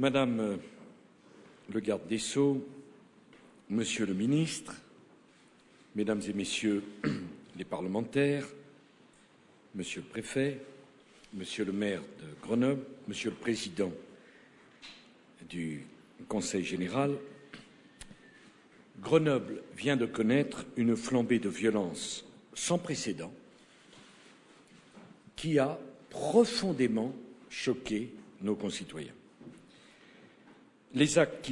Madame le garde des Sceaux, Monsieur le ministre, Mesdames et Messieurs les parlementaires, Monsieur le préfet, Monsieur le maire de Grenoble, Monsieur le président du Conseil général, Grenoble vient de connaître une flambée de violence sans précédent qui a profondément choqué nos concitoyens. Les actes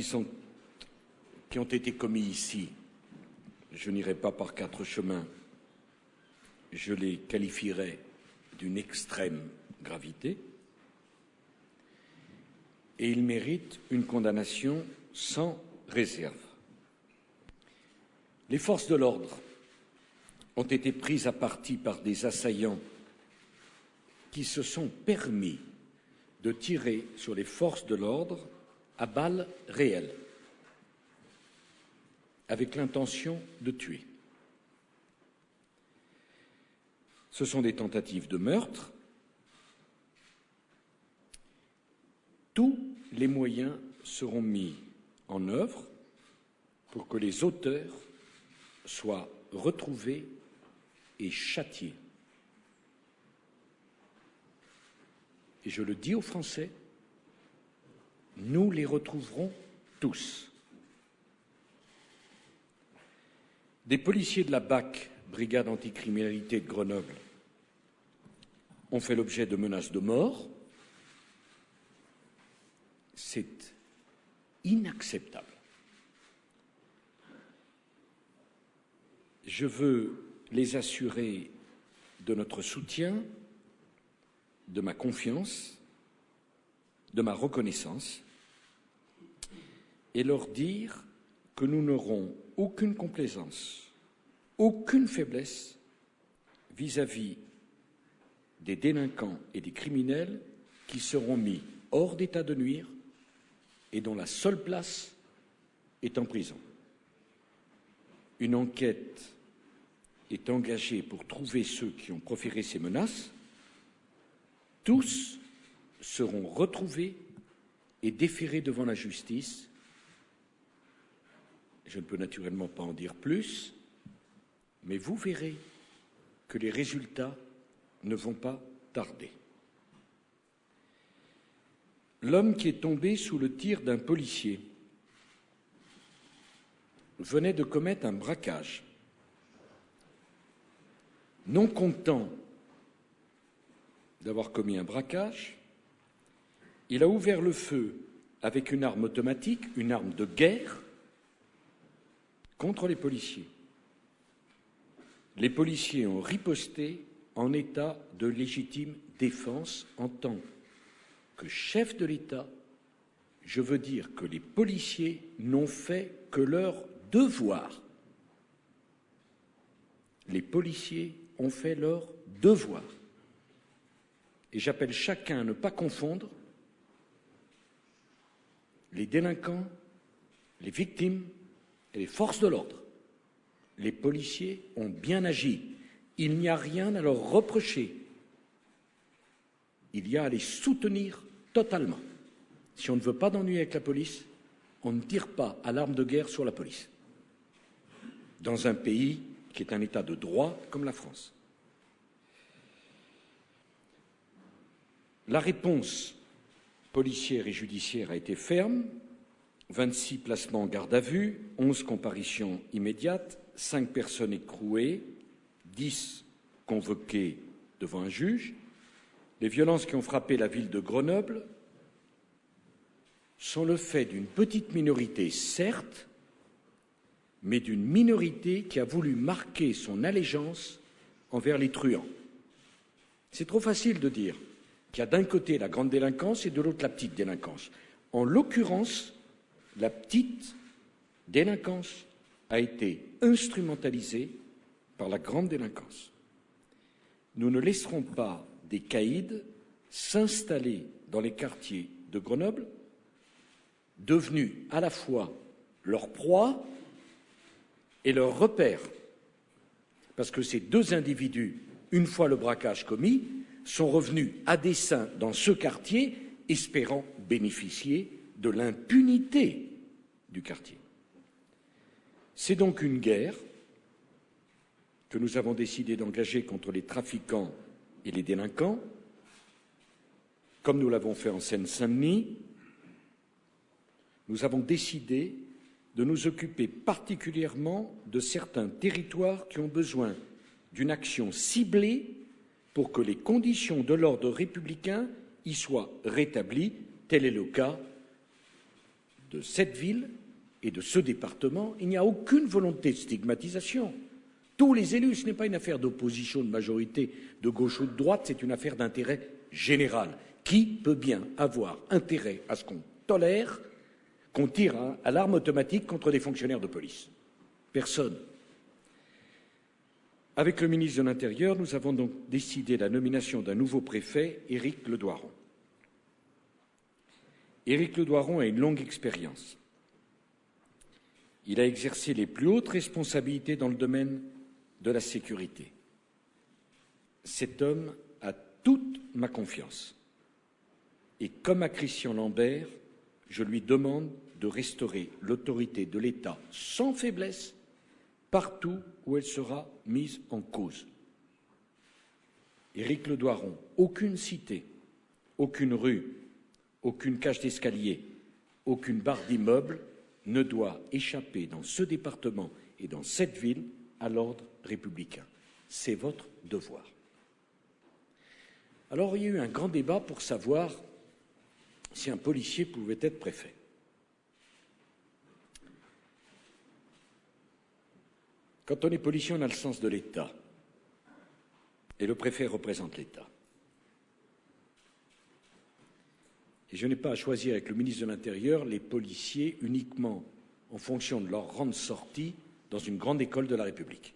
qui ont été commis ici, je n'irai pas par quatre chemins, je les qualifierai d'une extrême gravité et ils méritent une condamnation sans réserve. Les forces de l'ordre ont été prises à partie par des assaillants qui se sont permis de tirer sur les forces de l'ordre à balles réelles, avec l'intention de tuer. Ce sont des tentatives de meurtre. Tous les moyens seront mis en œuvre pour que les auteurs soient retrouvés et châtiés. Et je le dis aux Français, nous les retrouverons tous. Des policiers de la BAC, Brigade anticriminalité de Grenoble, ont fait l'objet de menaces de mort. C'est inacceptable. Je veux les assurer de notre soutien, de ma confiance, de ma reconnaissance et leur dire que nous n'aurons aucune complaisance, aucune faiblesse vis-à-vis des délinquants et des criminels qui seront mis hors d'état de nuire et dont la seule place est en prison. Une enquête est engagée pour trouver ceux qui ont proféré ces menaces. Tous seront retrouvés et déférés devant la justice. Je ne peux naturellement pas en dire plus, mais vous verrez que les résultats ne vont pas tarder. L'homme qui est tombé sous le tir d'un policier venait de commettre un braquage. Non content d'avoir commis un braquage, il a ouvert le feu avec une arme automatique, une arme de guerre, contre les policiers. Les policiers ont riposté en état de légitime défense. En tant que chef de l'État, je veux dire que les policiers n'ont fait que leur devoir. Les policiers ont fait leur devoir. Et j'appelle chacun à ne pas confondre les délinquants, les victimes et les forces de l'ordre. Les policiers ont bien agi. Il n'y a rien à leur reprocher. Il y a à les soutenir totalement. Si on ne veut pas d'ennui avec la police, on ne tire pas à l'arme de guerre sur la police. Dans un pays qui est un État de droit comme la France. La réponse policière et judiciaire a été ferme. 26 placements en garde à vue, 11 comparutions immédiates, 5 personnes écrouées, 10 convoquées devant un juge. Les violences qui ont frappé la ville de Grenoble sont le fait d'une petite minorité, certes, mais d'une minorité qui a voulu marquer son allégeance envers les truands. C'est trop facile de dire qu'il y a d'un côté la grande délinquance et de l'autre la petite délinquance. En l'occurrence, la petite délinquance a été instrumentalisée par la grande délinquance. Nous ne laisserons pas des caïds s'installer dans les quartiers de Grenoble, devenus à la fois leur proie et leur repère. Parce que ces deux individus, une fois le braquage commis, sont revenus à dessein dans ce quartier, espérant bénéficier de l'impunité du quartier. C'est donc une guerre que nous avons décidé d'engager contre les trafiquants et les délinquants, comme nous l'avons fait en Seine-Saint-Denis. Nous avons décidé de nous occuper particulièrement de certains territoires qui ont besoin d'une action ciblée pour que les conditions de l'ordre républicain y soient rétablies. Tel est le cas de cette ville et de ce département. Il n'y a aucune volonté de stigmatisation. Tous les élus, ce n'est pas une affaire d'opposition, de majorité, de gauche ou de droite, c'est une affaire d'intérêt général. Qui peut bien avoir intérêt à ce qu'on tolère qu'on tire à l'arme automatique contre des fonctionnaires de police? Personne. Avec le ministre de l'Intérieur, nous avons donc décidé la nomination d'un nouveau préfet, Éric Ledoiron. Éric Ledoiron a une longue expérience. Il a exercé les plus hautes responsabilités dans le domaine de la sécurité. Cet homme a toute ma confiance. Et comme à Christian Lambert, je lui demande de restaurer l'autorité de l'État sans faiblesse partout où elle sera mise en cause. Éric Ledoiron, aucune cité, aucune rue, aucune cage d'escalier, aucune barre d'immeuble ne doit échapper dans ce département et dans cette ville à l'ordre républicain. C'est votre devoir. Alors, il y a eu un grand débat pour savoir si un policier pouvait être préfet. Quand on est policier, on a le sens de l'État. Et le préfet représente l'État. Et je n'ai pas à choisir avec le ministre de l'Intérieur les policiers uniquement en fonction de leur rang de sortie dans une grande école de la République,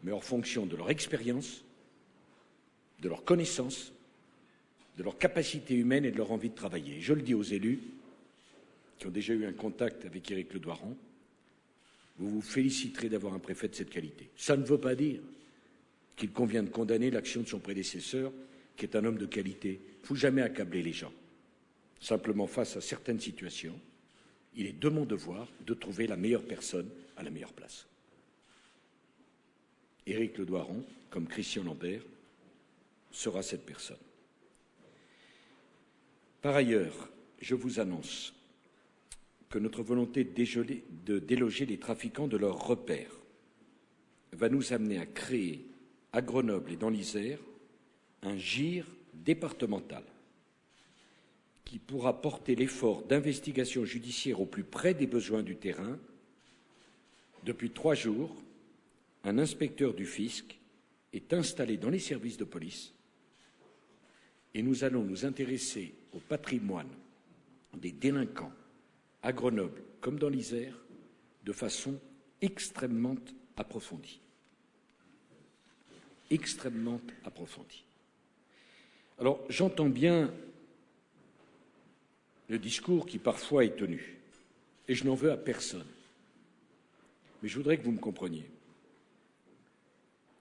mais en fonction de leur expérience, de leur connaissance, de leur capacité humaine et de leur envie de travailler. Je le dis aux élus qui ont déjà eu un contact avec Éric Ledoiron, vous vous féliciterez d'avoir un préfet de cette qualité. Ça ne veut pas dire qu'il convient de condamner l'action de son prédécesseur, qui est un homme de qualité. Il ne faut jamais accabler les gens. Simplement, face à certaines situations, il est de mon devoir de trouver la meilleure personne à la meilleure place. Éric Ledoiron, comme Christian Lambert, sera cette personne. Par ailleurs, je vous annonce que notre volonté de déloger les trafiquants de leurs repères va nous amener à créer à Grenoble et dans l'Isère un GIR départemental qui pourra porter l'effort d'investigation judiciaire au plus près des besoins du terrain. Depuis 3 jours, un inspecteur du fisc est installé dans les services de police et nous allons nous intéresser au patrimoine des délinquants à Grenoble comme dans l'Isère de façon extrêmement approfondie. Extrêmement approfondie. Alors, j'entends bien le discours qui parfois est tenu, et je n'en veux à personne. Mais je voudrais que vous me compreniez.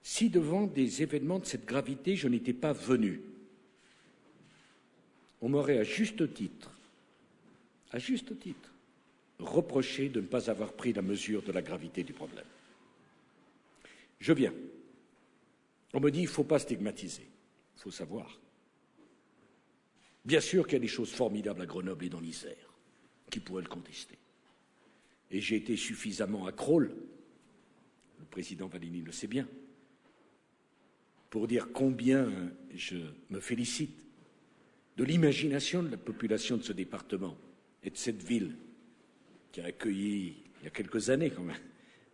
Si devant des événements de cette gravité, je n'étais pas venu, on m'aurait à juste titre, reproché de ne pas avoir pris la mesure de la gravité du problème. Je viens. On me dit il ne faut pas stigmatiser, il faut savoir. Bien sûr qu'il y a des choses formidables à Grenoble et dans l'Isère qui pourraient le contester. Et j'ai été suffisamment à Crolles, le président Valigny le sait bien, pour dire combien je me félicite de l'imagination de la population de ce département et de cette ville qui a accueilli, il y a quelques années quand même,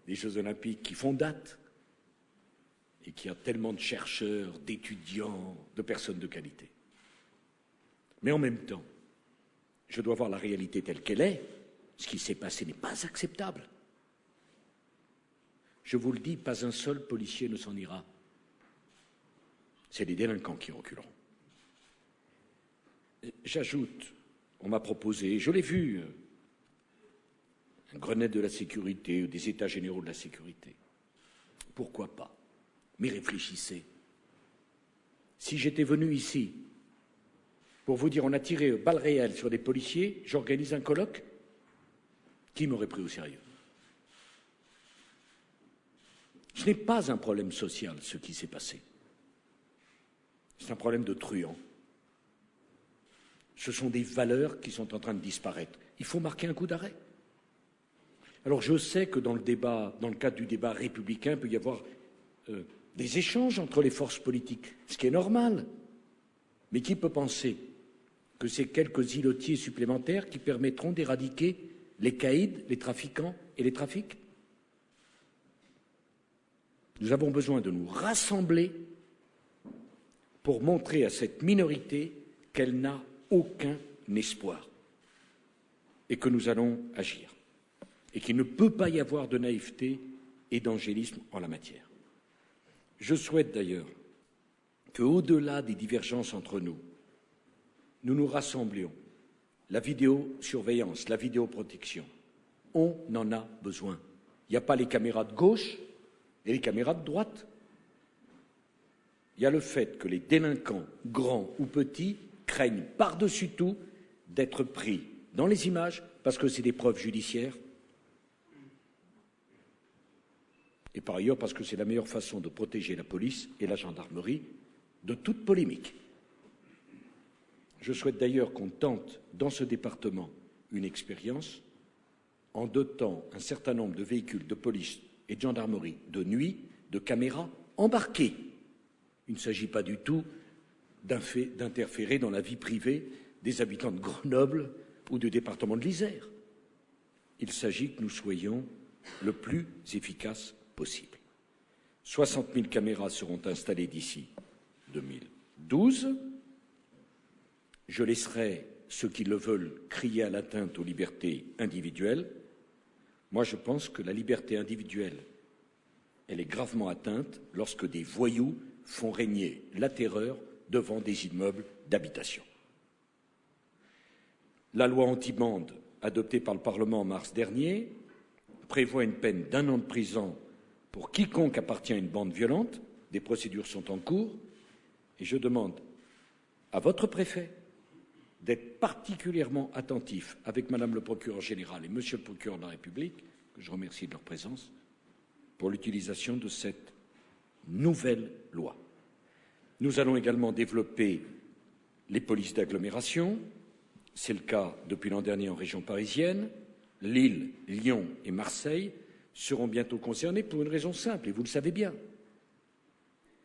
des Jeux Olympiques qui font date et qui a tellement de chercheurs, d'étudiants, de personnes de qualité. Mais en même temps, je dois voir la réalité telle qu'elle est. Ce qui s'est passé n'est pas acceptable. Je vous le dis, pas un seul policier ne s'en ira. C'est les délinquants qui reculeront. J'ajoute, on m'a proposé, je l'ai vu, un Grenelle de la sécurité ou des États généraux de la sécurité. Pourquoi pas? Mais réfléchissez. Si j'étais venu ici pour vous dire on a tiré balles réelles sur des policiers, j'organise un colloque, qui m'aurait pris au sérieux? Ce n'est pas un problème social, ce qui s'est passé. C'est un problème de truand. Ce sont des valeurs qui sont en train de disparaître. Il faut marquer un coup d'arrêt. Alors je sais que dans le débat, dans le cadre du débat républicain, il peut y avoir des échanges entre les forces politiques, ce qui est normal. Mais qui peut penser que c'est quelques îlotiers supplémentaires qui permettront d'éradiquer les caïds, les trafiquants et les trafics? Nous avons besoin de nous rassembler pour montrer à cette minorité qu'elle n'a aucun espoir et que nous allons agir et qu'il ne peut pas y avoir de naïveté et d'angélisme en la matière. Je souhaite d'ailleurs qu'au-delà des divergences entre nous, nous nous rassemblions. La vidéosurveillance, la vidéoprotection, on en a besoin. Il n'y a pas les caméras de gauche et les caméras de droite. Il y a le fait que les délinquants, grands ou petits, craignent par-dessus tout d'être pris dans les images parce que c'est des preuves judiciaires et par ailleurs parce que c'est la meilleure façon de protéger la police et la gendarmerie de toute polémique. Je souhaite d'ailleurs qu'on tente dans ce département une expérience en dotant un certain nombre de véhicules de police et de gendarmerie de nuit de caméras embarquées. Il ne s'agit pas du tout d'interférer dans la vie privée des habitants de Grenoble ou du département de l'Isère. Il s'agit que nous soyons le plus efficaces possible. 60 000 caméras seront installées d'ici 2012. Je laisserai ceux qui le veulent crier à l'atteinte aux libertés individuelles. Moi, je pense que la liberté individuelle, elle est gravement atteinte lorsque des voyous font régner la terreur devant des immeubles d'habitation. La loi anti-bande, adoptée par le Parlement en mars dernier, prévoit une peine d'1 an de prison pour quiconque appartient à une bande violente. Des procédures sont en cours et je demande à votre préfet d'être particulièrement attentif avec Madame le procureur général et Monsieur le procureur de la République, que je remercie de leur présence, pour l'utilisation de cette nouvelle loi. Nous allons également développer les polices d'agglomération. C'est le cas depuis l'an dernier en région parisienne. Lille, Lyon et Marseille seront bientôt concernés pour une raison simple, et vous le savez bien.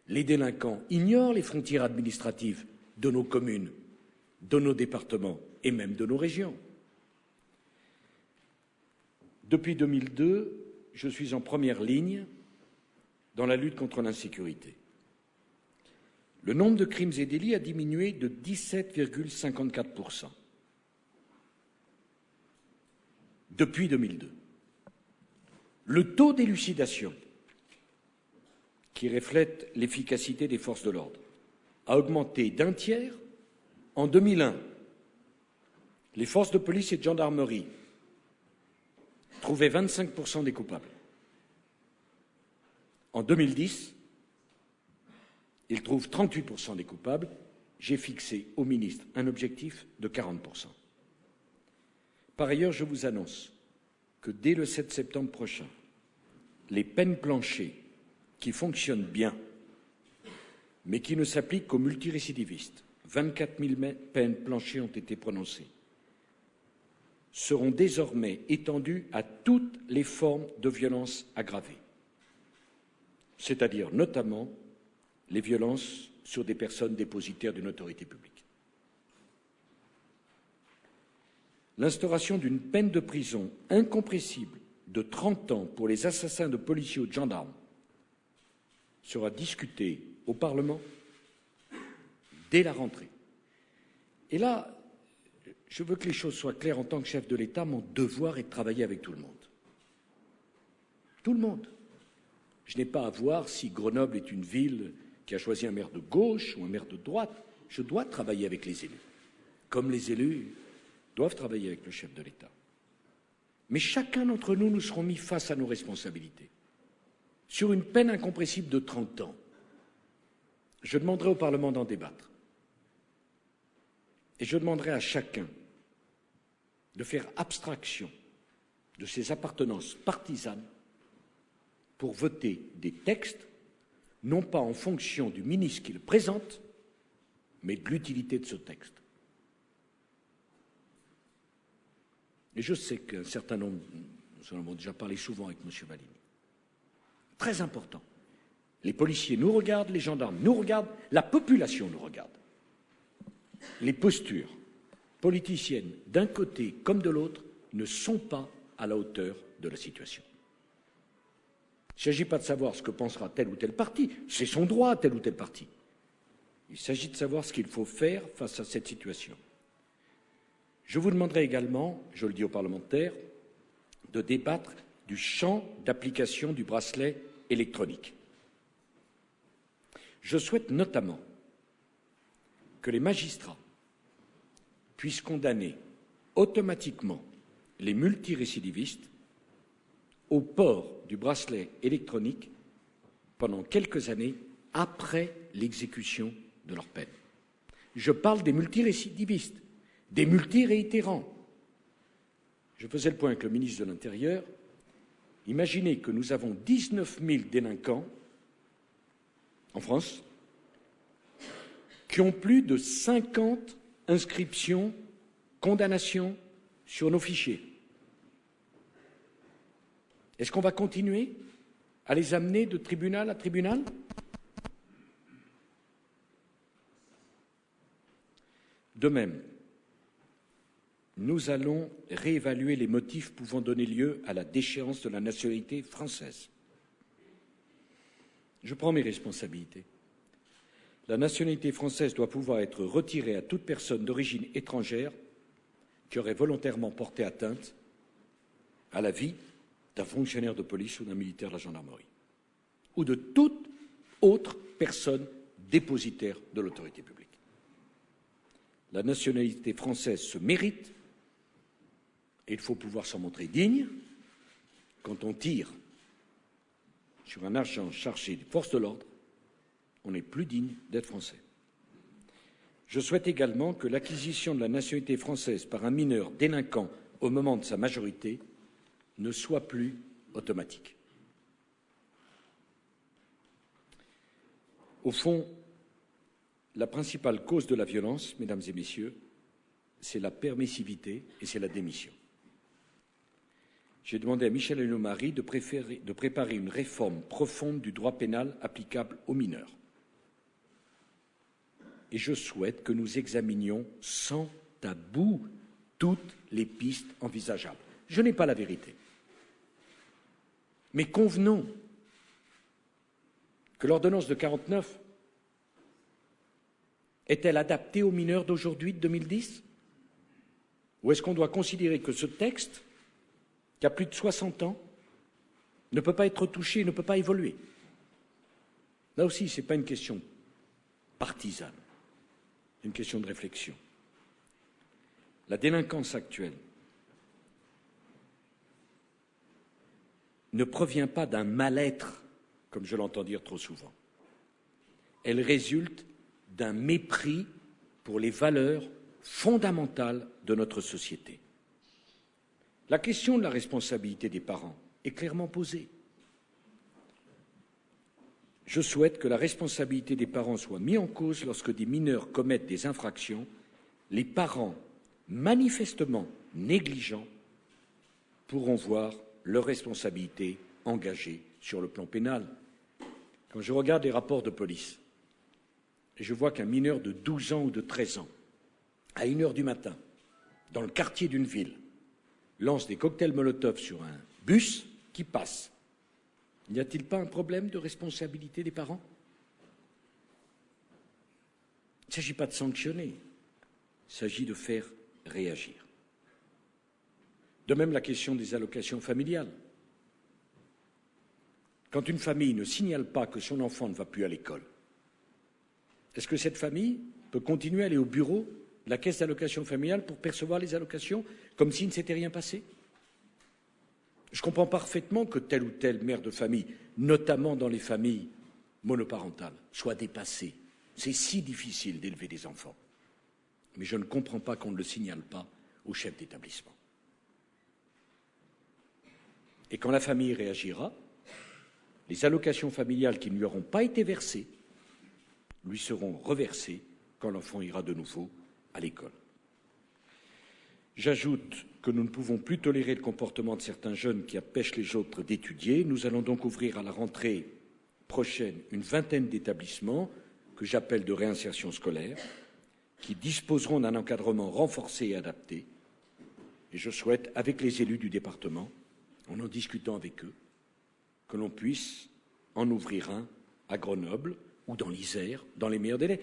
Les délinquants ignorent les frontières administratives de nos communes, de nos départements et même de nos régions. Depuis 2002, je suis en première ligne dans la lutte contre l'insécurité. Le nombre de crimes et délits a diminué de 17,54% depuis 2002. Le taux d'élucidation, qui reflète l'efficacité des forces de l'ordre, a augmenté d'1 tiers. En 2001, les forces de police et de gendarmerie trouvaient 25% des coupables. En 2010, ils trouvent 38% des coupables. J'ai fixé au ministre un objectif de 40%. Par ailleurs, je vous annonce que dès le 7 septembre prochain, les peines planchées qui fonctionnent bien, mais qui ne s'appliquent qu'aux multirécidivistes, 24 000 peines planchées ont été prononcées, seront désormais étendues à toutes les formes de violences aggravées, c'est-à-dire notamment les violences sur des personnes dépositaires d'une autorité publique. L'instauration d'une peine de prison incompressible de 30 ans pour les assassins de policiers ou de gendarmes sera discutée au Parlement dès la rentrée. Et là, je veux que les choses soient claires. En tant que chef de l'État, mon devoir est de travailler avec tout le monde. Tout le monde. Je n'ai pas à voir si Grenoble est une ville qui a choisi un maire de gauche ou un maire de droite. Je dois travailler avec les élus, comme les élus doivent travailler avec le chef de l'État. Mais chacun d'entre nous, nous serons mis face à nos responsabilités. Sur une peine incompressible de 30 ans, je demanderai au Parlement d'en débattre. Et je demanderai à chacun de faire abstraction de ses appartenances partisanes pour voter des textes, non pas en fonction du ministre qui le présente, mais de l'utilité de ce texte. Et je sais qu'un certain nombre, nous en avons déjà parlé souvent avec M. Vallini, très important. Les policiers nous regardent, les gendarmes nous regardent, la population nous regarde. Les postures politiciennes, d'un côté comme de l'autre, ne sont pas à la hauteur de la situation. Il ne s'agit pas de savoir ce que pensera tel ou tel parti, c'est son droit, tel ou tel parti. Il s'agit de savoir ce qu'il faut faire face à cette situation. Je vous demanderai également, je le dis aux parlementaires, de débattre du champ d'application du bracelet électronique. Je souhaite notamment que les magistrats puissent condamner automatiquement les multirécidivistes au port du bracelet électronique pendant quelques années après l'exécution de leur peine. Je parle des multirécidivistes, des multiréitérants. Je faisais le point avec le ministre de l'Intérieur. Imaginez que nous avons 19 000 délinquants en France qui ont plus de 50 inscriptions, condamnations sur nos fichiers. Est-ce qu'on va continuer à les amener de tribunal à tribunal ? De même, nous allons réévaluer les motifs pouvant donner lieu à la déchéance de la nationalité française. Je prends mes responsabilités. La nationalité française doit pouvoir être retirée à toute personne d'origine étrangère qui aurait volontairement porté atteinte à la vie d'un fonctionnaire de police ou d'un militaire de la gendarmerie, ou de toute autre personne dépositaire de l'autorité publique. La nationalité française se mérite et il faut pouvoir s'en montrer digne quand on tire sur un agent chargé des forces de l'ordre. On n'est plus digne d'être français. Je souhaite également que l'acquisition de la nationalité française par un mineur délinquant au moment de sa majorité ne soit plus automatique. Au fond, la principale cause de la violence, mesdames et messieurs, c'est la permissivité et c'est la démission. J'ai demandé à Michel Alliot-Marie de préparer une réforme profonde du droit pénal applicable aux mineurs. Et je souhaite que nous examinions sans tabou toutes les pistes envisageables. Je n'ai pas la vérité. Mais convenons que l'ordonnance de 49 est-elle adaptée aux mineurs d'aujourd'hui, de 2010 ? Ou est-ce qu'on doit considérer que ce texte, qui a plus de 60 ans, ne peut pas être touché, ne peut pas évoluer ? Là aussi, ce n'est pas une question partisane, c'est une question de réflexion. La délinquance actuelle ne provient pas d'un mal-être, comme je l'entends dire trop souvent. Elle résulte d'un mépris pour les valeurs fondamentales de notre société. La question de la responsabilité des parents est clairement posée. Je souhaite que la responsabilité des parents soit mise en cause lorsque des mineurs commettent des infractions. Les parents, manifestement négligents, pourront voir leur responsabilité engagée sur le plan pénal. Quand je regarde les rapports de police, et je vois qu'un mineur de 12 ans ou de 13 ans, à 1h du matin, dans le quartier d'une ville, lance des cocktails Molotov sur un bus qui passe. N'y a-t-il pas un problème de responsabilité des parents ? Il ne s'agit pas de sanctionner, il s'agit de faire réagir. De même, la question des allocations familiales. Quand une famille ne signale pas que son enfant ne va plus à l'école, est-ce que cette famille peut continuer à aller au bureau de la caisse d'allocation familiale pour percevoir les allocations comme s'il ne s'était rien passé ? Je comprends parfaitement que tel ou tel mère de famille, notamment dans les familles monoparentales, soit dépassé. C'est si difficile d'élever des enfants. Mais je ne comprends pas qu'on ne le signale pas au chef d'établissement. Et quand la famille réagira, les allocations familiales qui ne lui auront pas été versées lui seront reversées quand l'enfant ira de nouveau à l'école. J'ajoute que nous ne pouvons plus tolérer le comportement de certains jeunes qui empêchent les autres d'étudier. Nous allons donc ouvrir à la rentrée prochaine une vingtaine d'établissements que j'appelle de réinsertion scolaire, qui disposeront d'un encadrement renforcé et adapté. Et je souhaite, avec les élus du département, en discutant avec eux, que l'on puisse en ouvrir un à Grenoble ou dans l'Isère, dans les meilleurs délais.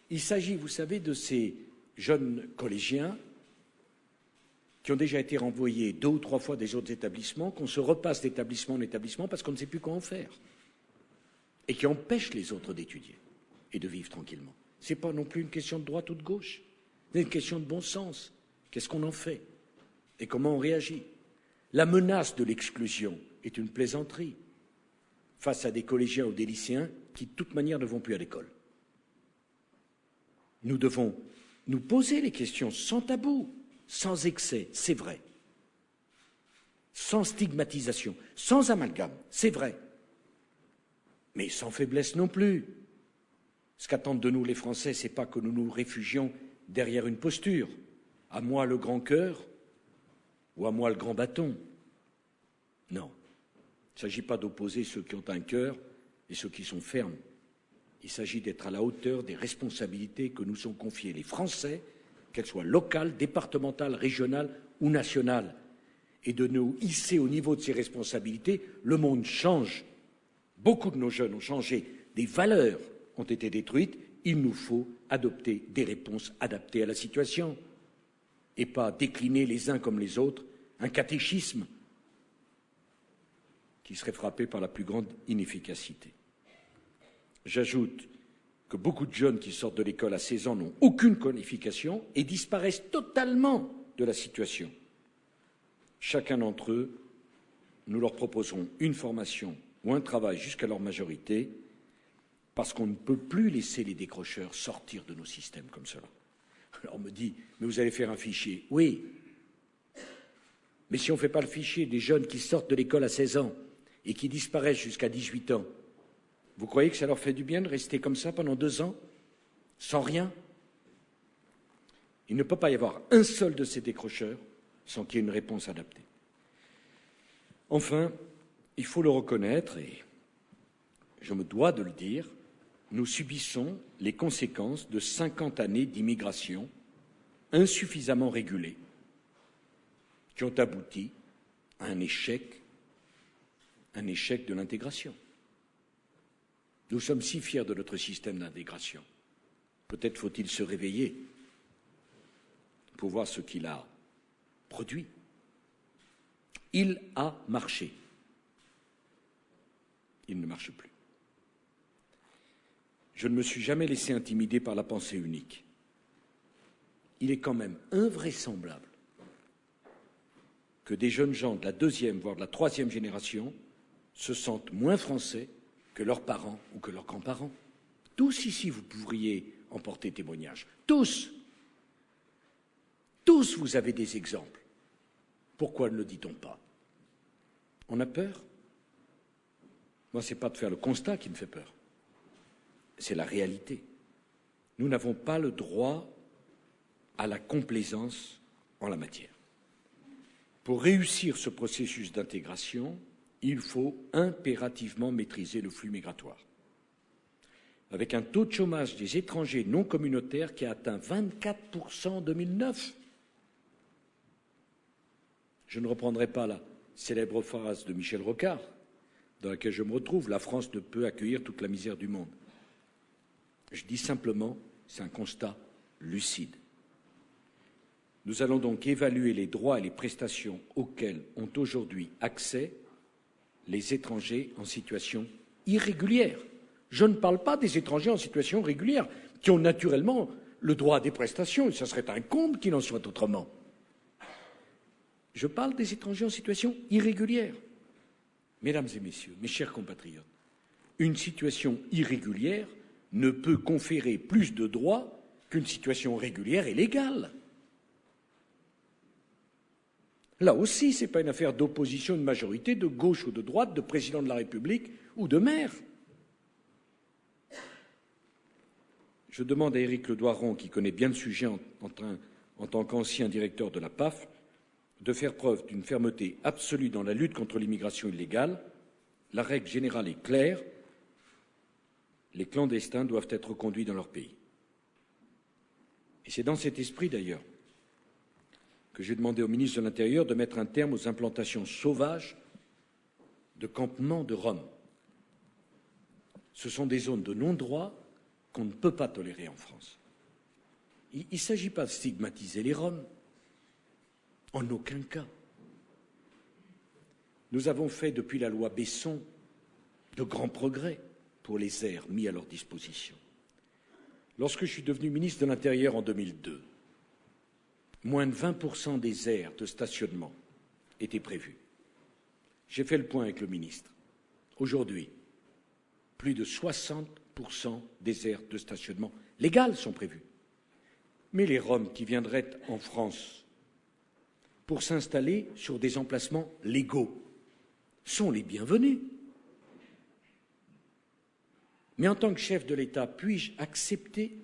Il s'agit, vous savez, de ces jeunes collégiens qui ont déjà été renvoyés 2 ou 3 fois des autres établissements, qu'on se repasse d'établissement en établissement parce qu'on ne sait plus quoi en faire, et qui empêchent les autres d'étudier et de vivre tranquillement. Ce n'est pas non plus une question de droite ou de gauche, c'est une question de bon sens. Qu'est-ce qu'on en fait et comment on réagit? La menace de l'exclusion est une plaisanterie face à des collégiens ou des lycéens qui, de toute manière, ne vont plus à l'école. Nous devons nous poser les questions sans tabou, sans excès, c'est vrai, sans stigmatisation, sans amalgame, c'est vrai, mais sans faiblesse non plus. Ce qu'attendent de nous les Français, ce n'est pas que nous nous réfugions derrière une posture. À moi le grand cœur ou à moi le grand bâton. Non, il ne s'agit pas d'opposer ceux qui ont un cœur et ceux qui sont fermes. Il s'agit d'être à la hauteur des responsabilités que nous sont confiées les Français, qu'elles soient locales, départementales, régionales ou nationales, et de nous hisser au niveau de ces responsabilités. Le monde change. Beaucoup de nos jeunes ont changé, des valeurs ont été détruites. Il nous faut adopter des réponses adaptées à la situation et pas décliner les uns comme les autres un catéchisme qui serait frappé par la plus grande inefficacité. J'ajoute que beaucoup de jeunes qui sortent de l'école à 16 ans n'ont aucune qualification et disparaissent totalement de la situation. Chacun d'entre eux, nous leur proposerons une formation ou un travail jusqu'à leur majorité, parce qu'on ne peut plus laisser les décrocheurs sortir de nos systèmes comme cela. Alors on me dit, mais vous allez faire un fichier. Oui, mais si on ne fait pas le fichier des jeunes qui sortent de l'école à 16 ans et qui disparaissent jusqu'à 18 ans, vous croyez que ça leur fait du bien de rester comme ça pendant 2 ans, sans rien? Il ne peut pas y avoir un seul de ces décrocheurs sans qu'il y ait une réponse adaptée. Enfin, il faut le reconnaître, et je me dois de le dire, nous subissons les conséquences de 50 années d'immigration insuffisamment régulée, qui ont abouti à un échec de l'intégration. Nous sommes si fiers de notre système d'intégration. Peut-être faut-il se réveiller pour voir ce qu'il a produit. Il a marché. Il ne marche plus. Je ne me suis jamais laissé intimider par la pensée unique. Il est quand même invraisemblable que des jeunes gens de la 2e, voire de la 3e génération se sentent moins français que leurs parents ou que leurs grands-parents. Tous ici, vous pourriez en porter témoignage. Tous. Tous, vous avez des exemples. Pourquoi ne le dit-on pas? On a peur? Moi, ce n'est pas de faire le constat qui me fait peur. C'est la réalité. Nous n'avons pas le droit à la complaisance en la matière. Pour réussir ce processus d'intégration, il faut impérativement maîtriser le flux migratoire. Avec un taux de chômage des étrangers non communautaires qui a atteint 24% en 2009. Je ne reprendrai pas la célèbre phrase de Michel Rocard, dans laquelle je me retrouve, la France ne peut accueillir toute la misère du monde. Je dis simplement, c'est un constat lucide. Nous allons donc évaluer les droits et les prestations auxquels ont aujourd'hui accès les étrangers en situation irrégulière. Je ne parle pas des étrangers en situation régulière, qui ont naturellement le droit à des prestations, et ce serait un comble qu'il en soit autrement. Je parle des étrangers en situation irrégulière. Mesdames et messieurs, mes chers compatriotes, une situation irrégulière ne peut conférer plus de droits qu'une situation régulière est légale. Là aussi, ce n'est pas une affaire d'opposition, de majorité, de gauche ou de droite, de président de la République ou de maire. Je demande à Éric Le Doiron, qui connaît bien le sujet en tant qu'ancien directeur de la PAF, de faire preuve d'une fermeté absolue dans la lutte contre l'immigration illégale. La règle générale est claire. Les clandestins doivent être reconduits dans leur pays. Et c'est dans cet esprit, d'ailleurs, que j'ai demandé au ministre de l'Intérieur de mettre un terme aux implantations sauvages de campements de Roms. Ce sont des zones de non-droit qu'on ne peut pas tolérer en France. Il ne s'agit pas de stigmatiser les Roms, en aucun cas. Nous avons fait, depuis la loi Besson, de grands progrès pour les aires mis à leur disposition. Lorsque je suis devenu ministre de l'Intérieur en 2002, moins de 20% des aires de stationnement étaient prévues. J'ai fait le point avec le ministre. Aujourd'hui, plus de 60% des aires de stationnement légales sont prévues. Mais les Roms qui viendraient en France pour s'installer sur des emplacements légaux sont les bienvenus. Mais en tant que chef de l'État, puis-je accepter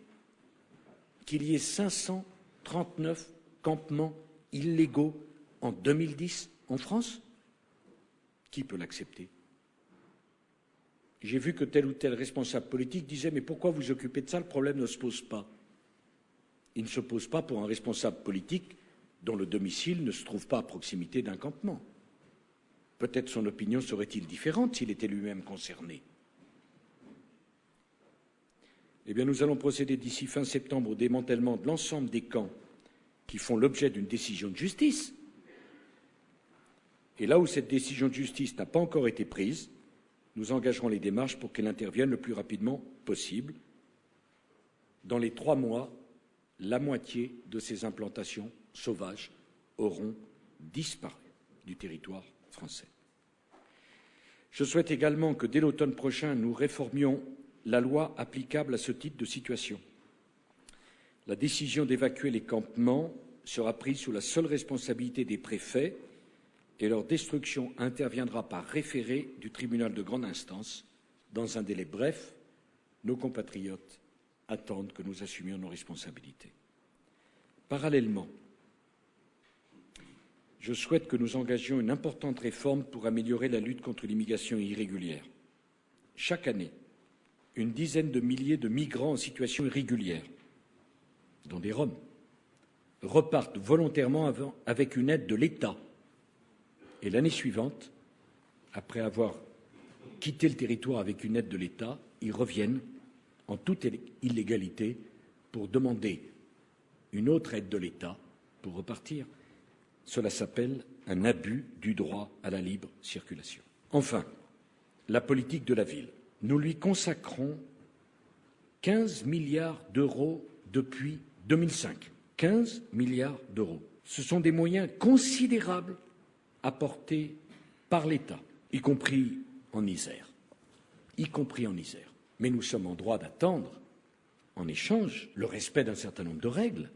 qu'il y ait 539 campements illégaux en 2010 en France? Qui peut l'accepter? J'ai vu que tel ou tel responsable politique disait « Mais pourquoi vous occupez de ça? Le problème ne se pose pas. » Il ne se pose pas pour un responsable politique dont le domicile ne se trouve pas à proximité d'un campement. Peut-être son opinion serait-il différente s'il était lui-même concerné. Eh bien, nous allons procéder d'ici fin septembre au démantèlement de l'ensemble des camps qui font l'objet d'une décision de justice. Et là où cette décision de justice n'a pas encore été prise, nous engagerons les démarches pour qu'elle intervienne le plus rapidement possible. Dans les 3 mois, la moitié de ces implantations sauvages auront disparu du territoire français. Je souhaite également que dès l'automne prochain, nous réformions la loi applicable à ce type de situation. La décision d'évacuer les campements sera prise sous la seule responsabilité des préfets et leur destruction interviendra par référé du tribunal de grande instance dans un délai bref. Nos compatriotes attendent que nous assumions nos responsabilités. Parallèlement, je souhaite que nous engagions une importante réforme pour améliorer la lutte contre l'immigration irrégulière. Chaque année, une dizaine de milliers de migrants en situation irrégulière, dont des Roms, repartent volontairement avec une aide de l'État. Et l'année suivante, après avoir quitté le territoire avec une aide de l'État, ils reviennent en toute illégalité pour demander une autre aide de l'État pour repartir. Cela s'appelle un abus du droit à la libre circulation. Enfin, la politique de la ville. Nous lui consacrons 15 milliards d'euros depuis 2005. 15 milliards d'euros. Ce sont des moyens considérables apportés par l'État, y compris en Isère. Mais nous sommes en droit d'attendre, en échange, le respect d'un certain nombre de règles.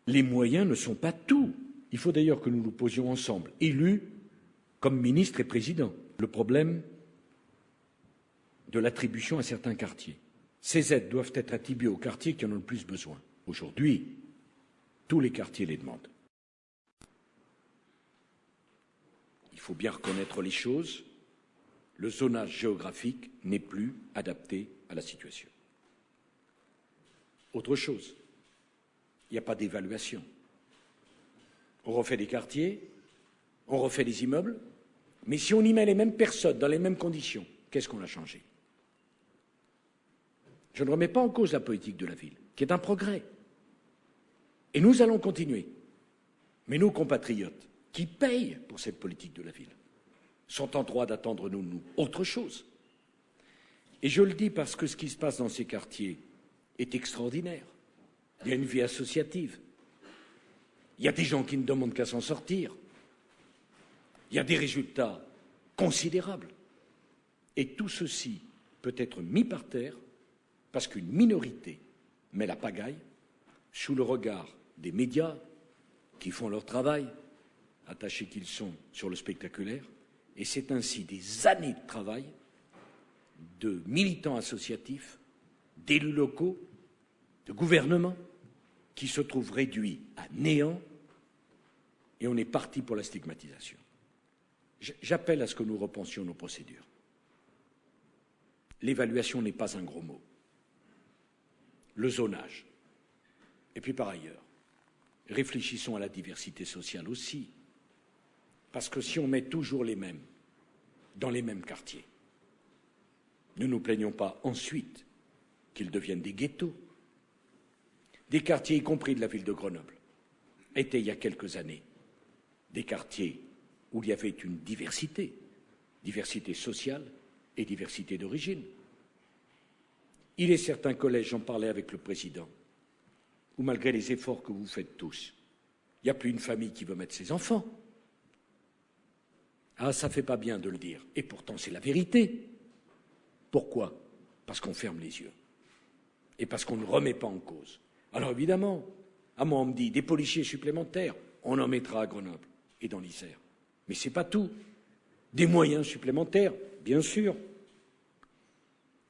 Les moyens ne sont pas tout. Il faut d'ailleurs que nous nous posions ensemble, élus comme ministres et présidents, le problème de l'attribution à certains quartiers. Ces aides doivent être attribuées aux quartiers qui en ont le plus besoin. Aujourd'hui, tous les quartiers les demandent. Il faut bien reconnaître les choses. Le zonage géographique n'est plus adapté à la situation. Autre chose, il n'y a pas d'évaluation. On refait des quartiers, on refait des immeubles, mais si on y met les mêmes personnes dans les mêmes conditions, qu'est-ce qu'on a changé? Je ne remets pas en cause la politique de la ville, qui est un progrès. Et nous allons continuer. Mais nos compatriotes, qui payent pour cette politique de la ville, sont en droit d'attendre de nous autre chose. Et je le dis parce que ce qui se passe dans ces quartiers est extraordinaire. Il y a une vie associative. Il y a des gens qui ne demandent qu'à s'en sortir. Il y a des résultats considérables. Et tout ceci peut être mis par terre parce qu'une minorité met la pagaille sous le regard des médias qui font leur travail, attachés qu'ils sont sur le spectaculaire, et c'est ainsi des années de travail de militants associatifs, d'élus locaux, de gouvernements, qui se trouvent réduits à néant, et on est parti pour la stigmatisation. J'appelle à ce que nous repensions nos procédures. L'évaluation n'est pas un gros mot. Le zonage. Et puis par ailleurs, réfléchissons à la diversité sociale aussi. Parce que si on met toujours les mêmes dans les mêmes quartiers, ne nous plaignons pas ensuite qu'ils deviennent des ghettos. Des quartiers, y compris de la ville de Grenoble, étaient il y a quelques années des quartiers où il y avait une diversité sociale et diversité d'origine. Il est certains collèges, j'en parlais avec le président, où malgré les efforts que vous faites tous, il n'y a plus une famille qui veut mettre ses enfants. Ah, ça ne fait pas bien de le dire. Et pourtant, c'est la vérité. Pourquoi? Parce qu'on ferme les yeux. Et parce qu'on ne remet pas en cause. Alors évidemment, à moi on me dit des policiers supplémentaires, on en mettra à Grenoble et dans l'Isère. Mais ce n'est pas tout. Des moyens supplémentaires, bien sûr.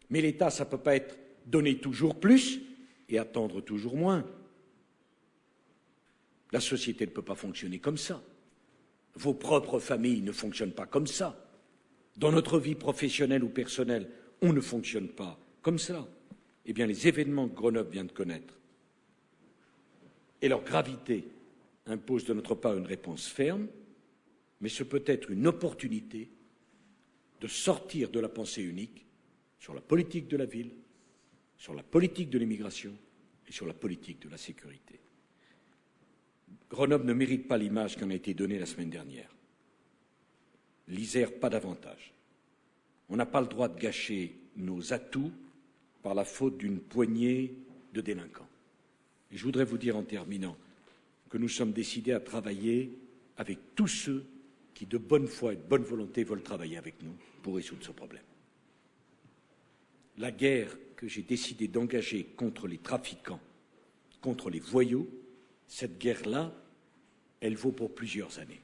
Mais l'État, ça ne peut pas être donner toujours plus et attendre toujours moins. La société ne peut pas fonctionner comme ça. Vos propres familles ne fonctionnent pas comme ça. Dans notre vie professionnelle ou personnelle, on ne fonctionne pas comme ça. Eh bien, les événements que Grenoble vient de connaître et leur gravité imposent de notre part une réponse ferme, mais ce peut être une opportunité de sortir de la pensée unique sur la politique de la ville, sur la politique de l'immigration et sur la politique de la sécurité. Grenoble ne mérite pas l'image qui en a été donnée la semaine dernière. L'Isère, pas davantage. On n'a pas le droit de gâcher nos atouts par la faute d'une poignée de délinquants. Et je voudrais vous dire en terminant que nous sommes décidés à travailler avec tous ceux qui, de bonne foi et de bonne volonté, veulent travailler avec nous pour résoudre ce problème. La guerre que j'ai décidé d'engager contre les trafiquants, contre les voyous, cette guerre-là, elle vaut pour plusieurs années.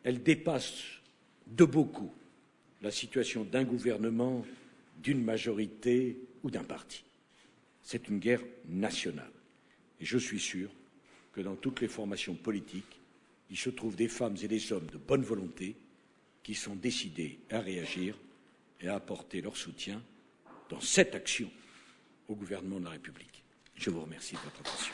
Elle dépasse de beaucoup la situation d'un gouvernement, d'une majorité ou d'un parti. C'est une guerre nationale. Et je suis sûr que dans toutes les formations politiques, il se trouve des femmes et des hommes de bonne volonté qui sont décidés à réagir et à apporter leur soutien dans cette action au gouvernement de la République. Je vous remercie de votre attention.